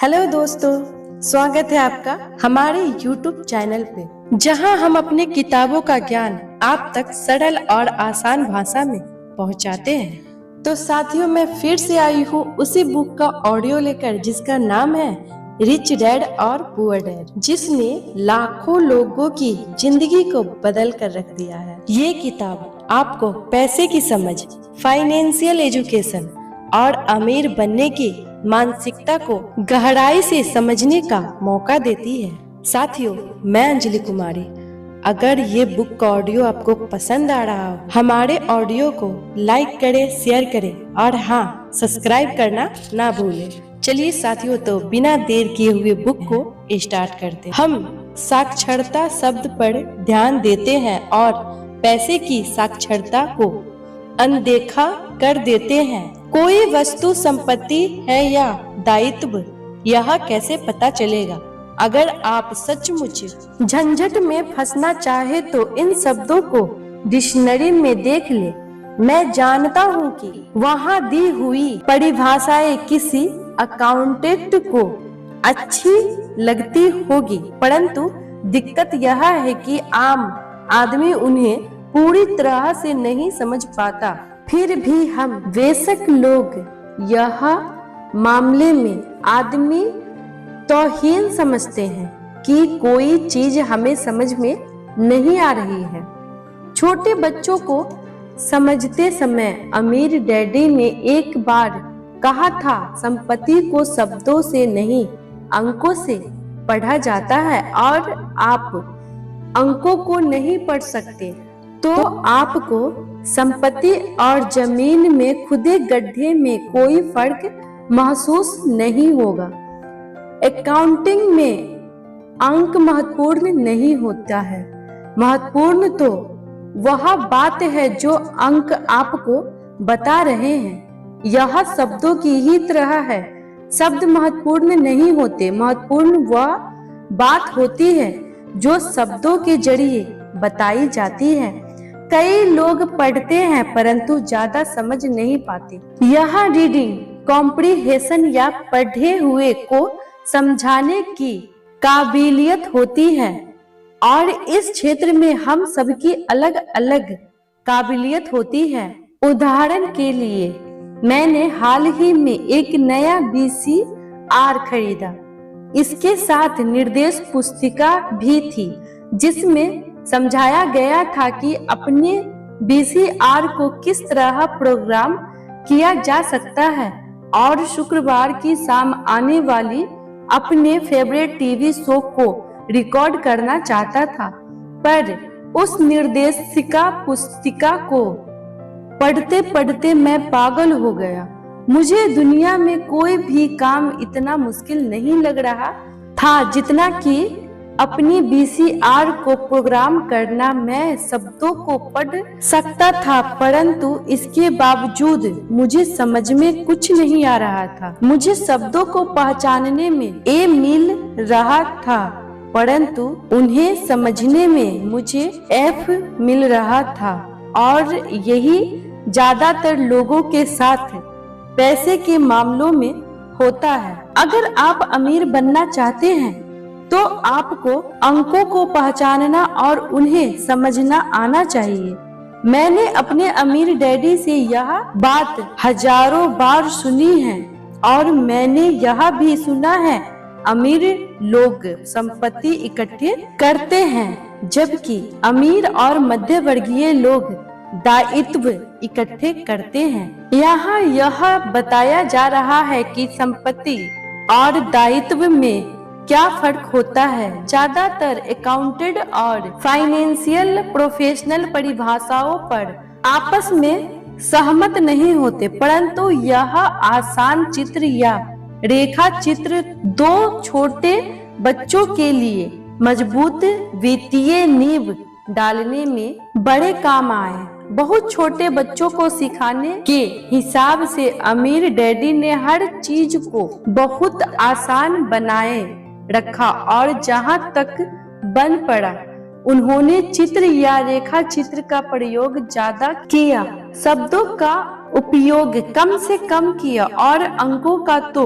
Hello दोस्तों, स्वागत है आपका हमारे YouTube चैनल पे, जहां हम अपने किताबों का ज्ञान आप तक सरल और आसान भाषा में पहुंचाते हैं। तो साथियों, मैं फिर से आई हूं उसी बुक का ऑडियो लेकर, जिसका नाम है रिच डैड और पुअर डैड, जिसने लाखों लोगों की जिंदगी को बदल कर रख दिया है। ये किताब आपको पैसे की समझ, फाइनेंशियल एजुकेशन और अमीर बनने की मानसिकता को गहराई से समझने का मौका देती है। साथियों, मैं अंजलि कुमारी। अगर ये बुक का ऑडियो आपको पसंद आ रहा हो, हमारे ऑडियो को लाइक करें, शेयर करें और हाँ, सब्सक्राइब करना ना भूलें। चलिए साथियों, तो बिना देर किए हुए बुक को स्टार्ट करते हैं। हम साक्षरता शब्द पर ध्यान देते हैं और पैसे की साक्षरता को अनदेखा कर देते हैं। कोई वस्तु संपत्ति है या दायित्व, यह कैसे पता चलेगा? अगर आप सचमुच झंझट में फंसना चाहे तो इन शब्दों को डिक्शनरी में देख ले। मैं जानता हूँ कि वहाँ दी हुई परिभाषाएं किसी अकाउंटेंट को अच्छी लगती होगी, परंतु दिक्कत यह है कि आम आदमी उन्हें पूरी तरह से नहीं समझ पाता। फिर भी हम बेशक लोग यह मामले में आदमी तौहीन समझते हैं कि कोई चीज हमें समझ में नहीं आ रही है। छोटे बच्चों को समझते समय अमीर डैडी ने एक बार कहा था, संपत्ति को शब्दों से नहीं अंकों से पढ़ा जाता है, और आप अंकों को नहीं पढ़ सकते तो आपको संपत्ति और जमीन में खुदे गड्ढे में कोई फर्क महसूस नहीं होगा। अकाउंटिंग में अंक महत्वपूर्ण नहीं होता है। महत्वपूर्ण तो वह बात है जो अंक आपको बता रहे हैं। यह शब्दों की ही तरह है। शब्द महत्वपूर्ण नहीं होते, महत्वपूर्ण वह बात होती है जो शब्दों के जरिए बताई जाती है। कई लोग पढ़ते हैं परंतु ज्यादा समझ नहीं पाते। यह रीडिंग कॉम्प्रिहेंशन या पढ़े हुए को समझाने की काबिलियत होती है, और इस क्षेत्र में हम सबकी अलग अलग काबिलियत होती है। उदाहरण के लिए, मैंने हाल ही में एक नया VCR खरीदा। इसके साथ निर्देश पुस्तिका भी थी, जिसमें समझाया गया था कि अपने VCR को किस तरह प्रोग्राम किया जा सकता है, और शुक्रवार की शाम आने वाली अपने फेवरेट टीवी शो को रिकॉर्ड करना चाहता था। पर उस निर्देशिका पुस्तिका को पढ़ते पढ़ते मैं पागल हो गया। मुझे दुनिया में कोई भी काम इतना मुश्किल नहीं लग रहा था जितना कि अपनी VCR को प्रोग्राम करना। मैं शब्दों को पढ़ सकता था, परंतु इसके बावजूद मुझे समझ में कुछ नहीं आ रहा था। मुझे शब्दों को पहचानने में A मिल रहा था, परंतु उन्हें समझने में मुझे F मिल रहा था। और यही ज्यादातर लोगों के साथ पैसे के मामलों में होता है। अगर आप अमीर बनना चाहते हैं तो आपको अंकों को पहचानना और उन्हें समझना आना चाहिए। मैंने अपने अमीर डैडी से यह बात हजारों बार सुनी है, और मैंने यह भी सुना है अमीर लोग संपत्ति इकट्ठे करते हैं, जबकि अमीर और मध्य वर्गीय लोग दायित्व इकट्ठे करते हैं। यहाँ यह बताया जा रहा है कि संपत्ति और दायित्व में क्या फर्क होता है। ज्यादातर अकाउंटेंट और फाइनेंशियल प्रोफेशनल परिभाषाओं पर आपस में सहमत नहीं होते, परंतु यह आसान चित्र या रेखा चित्र दो छोटे बच्चों के लिए मजबूत वित्तीय नींव डालने में बड़े काम आए। बहुत छोटे बच्चों को सिखाने के हिसाब से अमीर डैडी ने हर चीज को बहुत आसान बनाए रखा, और जहां तक बन पड़ा उन्होंने चित्र या रेखा चित्र का प्रयोग ज्यादा किया, शब्दों का उपयोग कम से कम किया, और अंकों का तो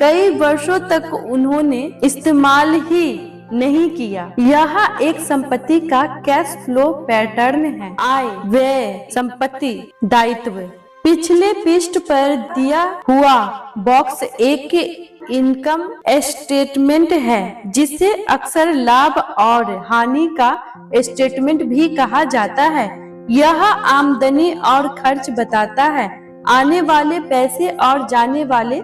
कई वर्षों तक उन्होंने इस्तेमाल ही नहीं किया। यह एक संपत्ति का कैश फ्लो पैटर्न है। आय, व्यय, संपत्ति, दायित्व। पिछले पृष्ठ पर दिया हुआ बॉक्स एक इनकम स्टेटमेंट है, जिसे अक्सर लाभ और हानि का स्टेटमेंट भी कहा जाता है। यह आमदनी और खर्च बताता है, आने वाले पैसे और जाने वाले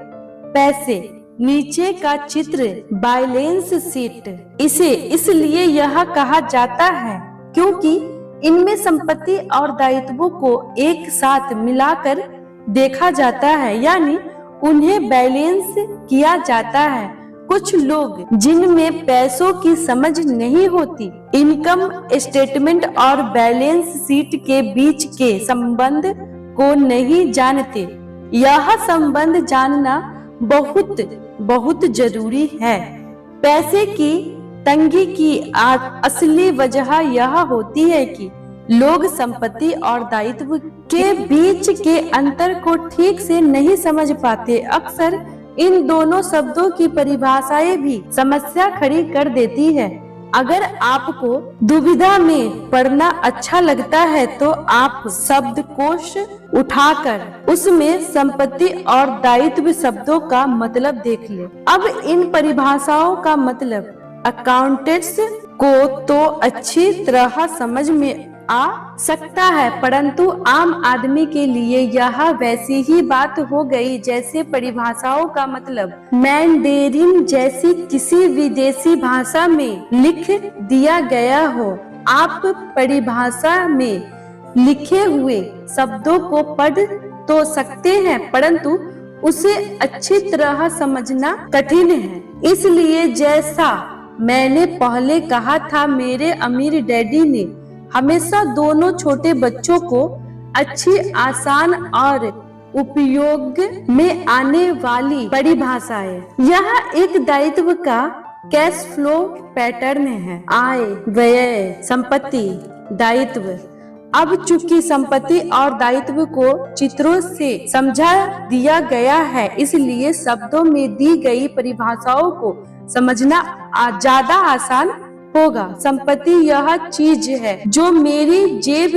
पैसे। नीचे का चित्र बैलेंस शीट। इसे इसलिए यह कहा जाता है क्योंकि इनमें संपत्ति और दायित्वों को एक साथ मिलाकर देखा जाता है, यानी उन्हें बैलेंस किया जाता है। कुछ लोग जिनमें पैसों की समझ नहीं होती, इनकम स्टेटमेंट और बैलेंस शीट के बीच के संबंध को नहीं जानते। यह संबंध जानना बहुत बहुत जरूरी है। पैसे की तंगी की असली वजह यह होती है कि लोग संपत्ति और दायित्व के बीच के अंतर को ठीक से नहीं समझ पाते। अक्सर इन दोनों शब्दों की परिभाषाएं भी समस्या खड़ी कर देती है। अगर आपको दुविधा में पढ़ना अच्छा लगता है तो आप शब्दकोश उठाकर उसमें संपत्ति और दायित्व शब्दों का मतलब देख ले। अब इन परिभाषाओं का मतलब अकाउंटेंट्स को तो अच्छी तरह समझ में आ सकता है, परंतु आम आदमी के लिए यह वैसी ही बात हो गई जैसे परिभाषाओं का मतलब मैंडेरिन जैसी किसी विदेशी भाषा में लिख दिया गया हो। आप परिभाषा में लिखे हुए शब्दों को पढ़ तो सकते हैं, परंतु उसे अच्छी तरह समझना कठिन है। इसलिए जैसा मैंने पहले कहा था, मेरे अमीर डैडी ने हमेशा दोनों छोटे बच्चों को अच्छी, आसान और उपयोग में आने वाली परिभाषाएं। यह एक दायित्व का कैश फ्लो पैटर्न है। आय, व्यय, संपत्ति, दायित्व। अब चूंकि संपत्ति और दायित्व को चित्रों से समझा दिया गया है, इसलिए शब्दों में दी गई परिभाषाओं को समझना ज्यादा आसान होगा। संपत्ति यह चीज है जो मेरी जेब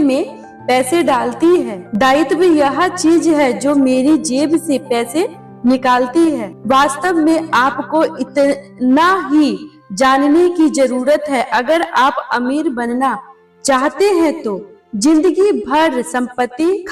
में पैसे डालती है। दायित्व यह चीज है जो मेरी जेब से पैसे निकालती है। वास्तव में आपको इतना ही जानने की जरूरत है। अगर आप अमीर बनना चाहते हैं तो जिंदगी भर संपत्ति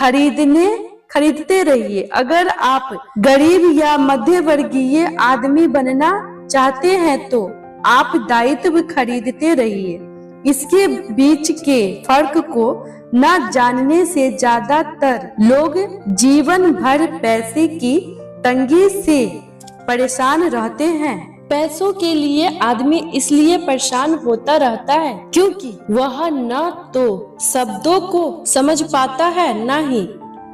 खरीदते रहिए। अगर आप गरीब या मध्य वर्गीय आदमी बनना चाहते हैं तो आप दायित्व खरीदते रहिए। इसके बीच के फर्क को न जानने से ज्यादातर लोग जीवन भर पैसे की तंगी से परेशान रहते हैं। पैसों के लिए आदमी इसलिए परेशान होता रहता है क्योंकि वह न तो शब्दों को समझ पाता है, न ही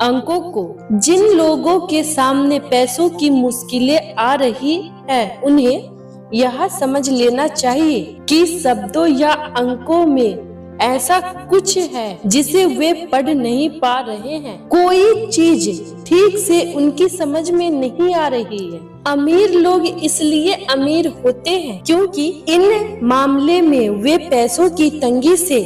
अंकों को। जिन लोगों के सामने पैसों की मुश्किलें आ रही है, उन्हें यह समझ लेना चाहिए कि शब्दों या अंकों में ऐसा कुछ है जिसे वे पढ़ नहीं पा रहे हैं। कोई चीज ठीक से उनकी समझ में नहीं आ रही है। अमीर लोग इसलिए अमीर होते हैं क्योंकि इन मामले में वे पैसों की तंगी से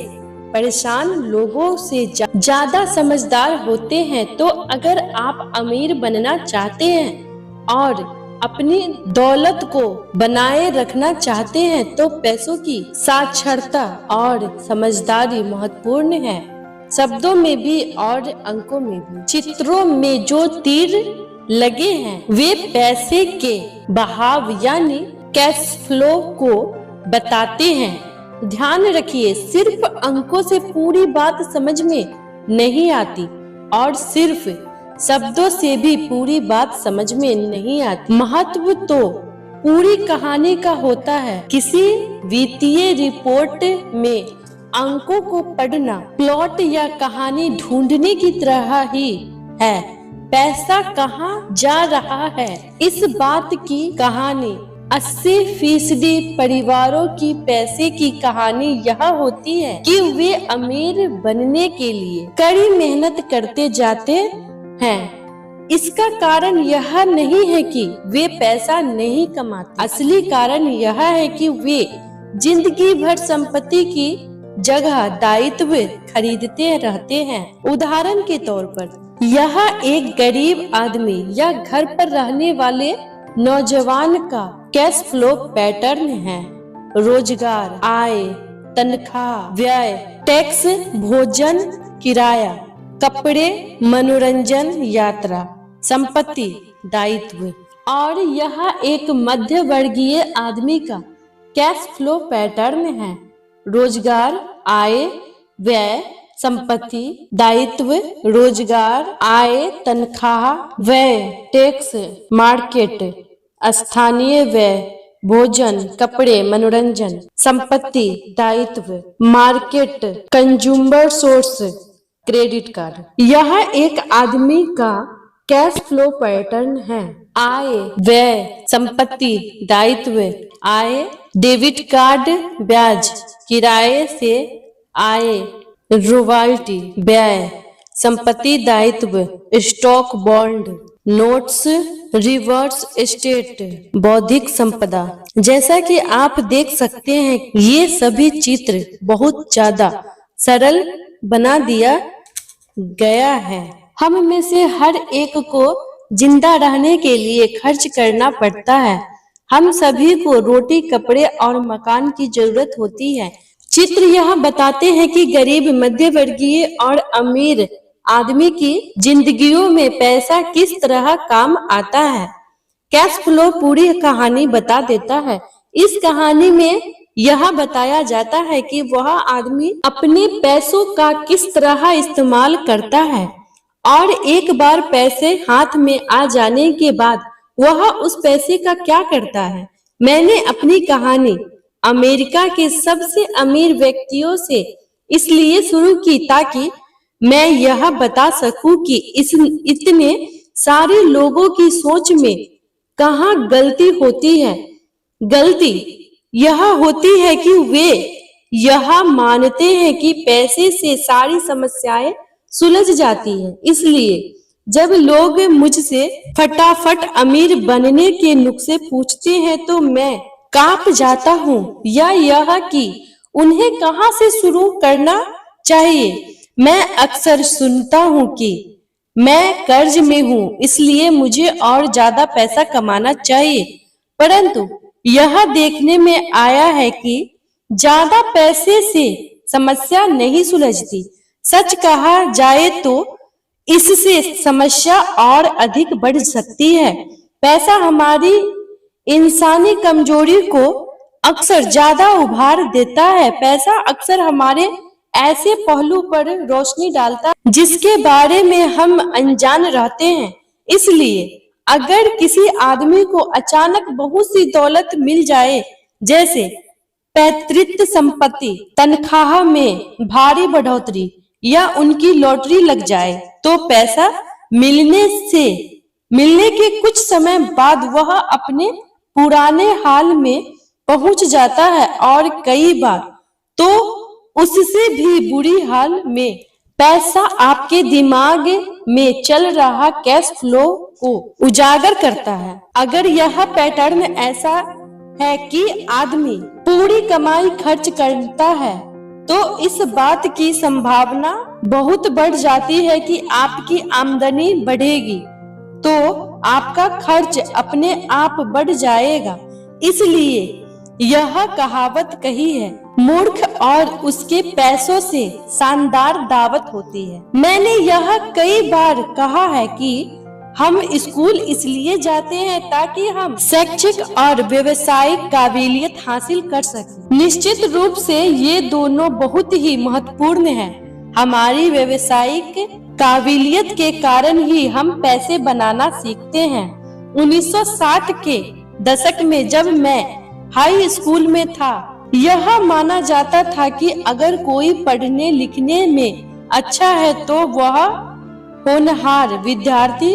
परेशान लोगों से ज्यादा समझदार होते हैं। तो अगर आप अमीर बनना चाहते हैं और अपनी दौलत को बनाए रखना चाहते हैं तो पैसों की साक्षरता और समझदारी महत्वपूर्ण है। शब्दों में भी और अंकों में भी। चित्रों में जो तीर लगे हैं वे पैसे के बहाव यानी कैश फ्लो को बताते हैं। ध्यान रखिए, सिर्फ अंकों से पूरी बात समझ में नहीं आती और सिर्फ शब्दों से भी पूरी बात समझ में नहीं आती। महत्व तो पूरी कहानी का होता है। किसी वित्तीय रिपोर्ट में अंकों को पढ़ना प्लॉट या कहानी ढूंढने की तरह ही है। पैसा कहाँ जा रहा है, इस बात की कहानी 80% परिवारों की पैसे की कहानी यह होती है कि वे अमीर बनने के लिए कड़ी मेहनत करते जाते हैं। इसका कारण यह नहीं है कि वे पैसा नहीं कमाते, असली कारण यह है कि वे जिंदगी भर संपत्ति की जगह दायित्व खरीदते रहते हैं। उदाहरण के तौर पर यह एक गरीब आदमी या घर पर रहने वाले नौजवान का कैश फ्लो पैटर्न है। रोजगार, आय, तनख्वाह, व्यय, टैक्स, भोजन, किराया, कपड़े, मनोरंजन, यात्रा, संपत्ति, दायित्व। और यह एक मध्य वर्गीय आदमी का कैश फ्लो पैटर्न है। रोजगार, आय, व्यय, संपत्ति, दायित्व, रोजगार, आय, तनख्वाह, व्यय, टैक्स, मार्केट, स्थानीय व्यय, भोजन, कपड़े, मनोरंजन, संपत्ति, दायित्व, market, consumer source, credit card. यह एक आदमी का कैश फ्लो पैटर्न है। आय, व्यय, संपत्ति, दायित्व, आय, डेबिट कार्ड, ब्याज, किराए से आय, रॉयल्टी, व्यय, संपत्ति, दायित्व, stock, bond, notes, reverse estate, बौद्धिक संपदा। जैसा कि आप देख सकते हैं, ये सभी चित्र बहुत ज्यादा सरल बना दिया गया है। हम में से हर एक को जिंदा रहने के लिए खर्च करना पड़ता है। हम सभी को रोटी, कपड़े और मकान की जरूरत होती है। चित्र यह बताते हैं कि गरीब, मध्य वर्गीय और अमीर आदमी की जिंदगियों में पैसा किस तरह काम आता है। कैश फ्लो पूरी कहानी बता देता है। इस कहानी में यह बताया जाता है कि वह आदमी अपने पैसों का किस तरह इस्तेमाल करता है और एक बार पैसे हाथ में आ जाने के बाद वह उस पैसे का क्या करता है। मैंने अपनी कहानी अमेरिका के सबसे अमीर व्यक्तियों से इसलिए शुरू की ताकि मैं यह बता सकूं कि इतने सारे लोगों की सोच में कहाँ गलती होती है। गलती यह होती है कि वे यह मानते हैं कि पैसे से सारी समस्याएं सुलझ जाती हैं। इसलिए जब लोग मुझसे फटाफट अमीर बनने के नुस्खे पूछते हैं तो मैं कांप जाता हूँ, या यह कि उन्हें कहाँ से शुरू करना चाहिए। मैं अक्सर सुनता हूँ कि मैं कर्ज में हूँ, इसलिए मुझे और ज्यादा पैसा कमाना चाहिए। परंतु यह देखने में आया है कि ज्यादा पैसे से समस्या नहीं सुलझती। सच कहा जाए तो इससे समस्या और अधिक बढ़ सकती है। पैसा हमारी इंसानी कमजोरी को अक्सर ज्यादा उभार देता है। पैसा अक्सर हमारे ऐसे पहलू पर रोशनी डालता है जिसके बारे में हम अनजान रहते हैं। इसलिए अगर किसी आदमी को अचानक बहुत सी दौलत मिल जाए, जैसे पैतृक संपत्ति, तनख्वाह में भारी बढ़ोतरी या उनकी लॉटरी लग जाए, तो पैसा मिलने के कुछ समय बाद वह अपने पुराने हाल में पहुंच जाता है और कई बार तो उससे भी बुरी हाल में। पैसा आपके दिमाग में चल रहा कैश फ्लो को उजागर करता है। अगर यह पैटर्न ऐसा है कि आदमी पूरी कमाई खर्च करता है, तो इस बात की संभावना बहुत बढ़ जाती है कि आपकी आमदनी बढ़ेगी तो आपका खर्च अपने आप बढ़ जाएगा। इसलिए यह कहावत कही है, मूर्ख और उसके पैसों से शानदार दावत होती है। मैंने यह कई बार कहा है कि हम स्कूल इसलिए जाते हैं ताकि हम शैक्षिक और व्यवसायिक काबिलियत हासिल कर सकें। निश्चित रूप से ये दोनों बहुत ही महत्वपूर्ण हैं। हमारी व्यवसायिक काबिलियत के कारण ही हम पैसे बनाना सीखते हैं। 1960 के दशक में जब मैं हाई स्कूल में था, यह माना जाता था कि अगर कोई पढ़ने लिखने में अच्छा है तो वह होनहार विद्यार्थी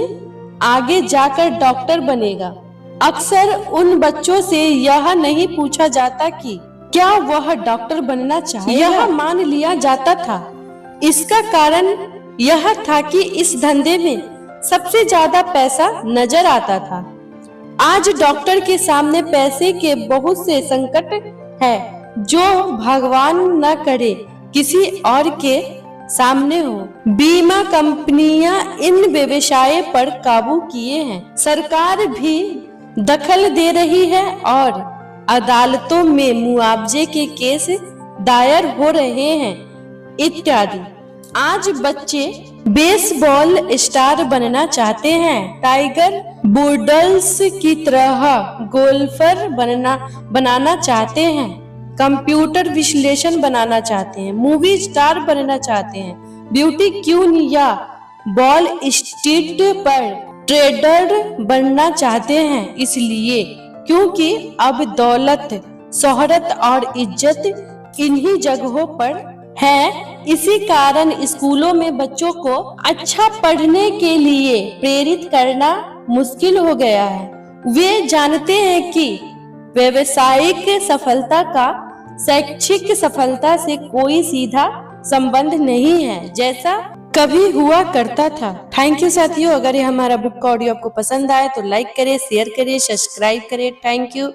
आगे जाकर डॉक्टर बनेगा। अक्सर उन बच्चों से यह नहीं पूछा जाता कि क्या वह डॉक्टर बनना चाहे, यह मान लिया जाता था। इसका कारण यह था कि इस धंधे में सबसे ज्यादा पैसा नजर आता था। आज डॉक्टर के सामने पैसे के बहुत से संकट है, जो भगवान न करे किसी और के सामने हो। बीमा कंपनियां इन व्यवसाय पर काबू किए हैं, सरकार भी दखल दे रही है और अदालतों में मुआवजे के केस दायर हो रहे हैं इत्यादि। आज बच्चे बेसबॉल स्टार बनना चाहते हैं, टाइगर वुड्स की तरह गोल्फर बनाना चाहते हैं, कंप्यूटर विश्लेषण बनाना चाहते हैं, मूवी स्टार बनना चाहते हैं, ब्यूटी क्वीन या वॉल स्ट्रीट पर ट्रेडर बनना चाहते हैं। इसलिए क्योंकि अब दौलत, शोहरत और इज्जत इन्हीं जगहों पर है, इसी कारण स्कूलों में बच्चों को अच्छा पढ़ने के लिए प्रेरित करना मुश्किल हो गया है। वे जानते हैं कि व्यावसायिक सफलता का शैक्षिक सफलता से कोई सीधा संबंध नहीं है, जैसा कभी हुआ करता था। थैंक यू साथियों। अगर ये हमारा बुक का ऑडियो आपको पसंद आए तो लाइक करें, शेयर करें, सब्सक्राइब करें। Thank you.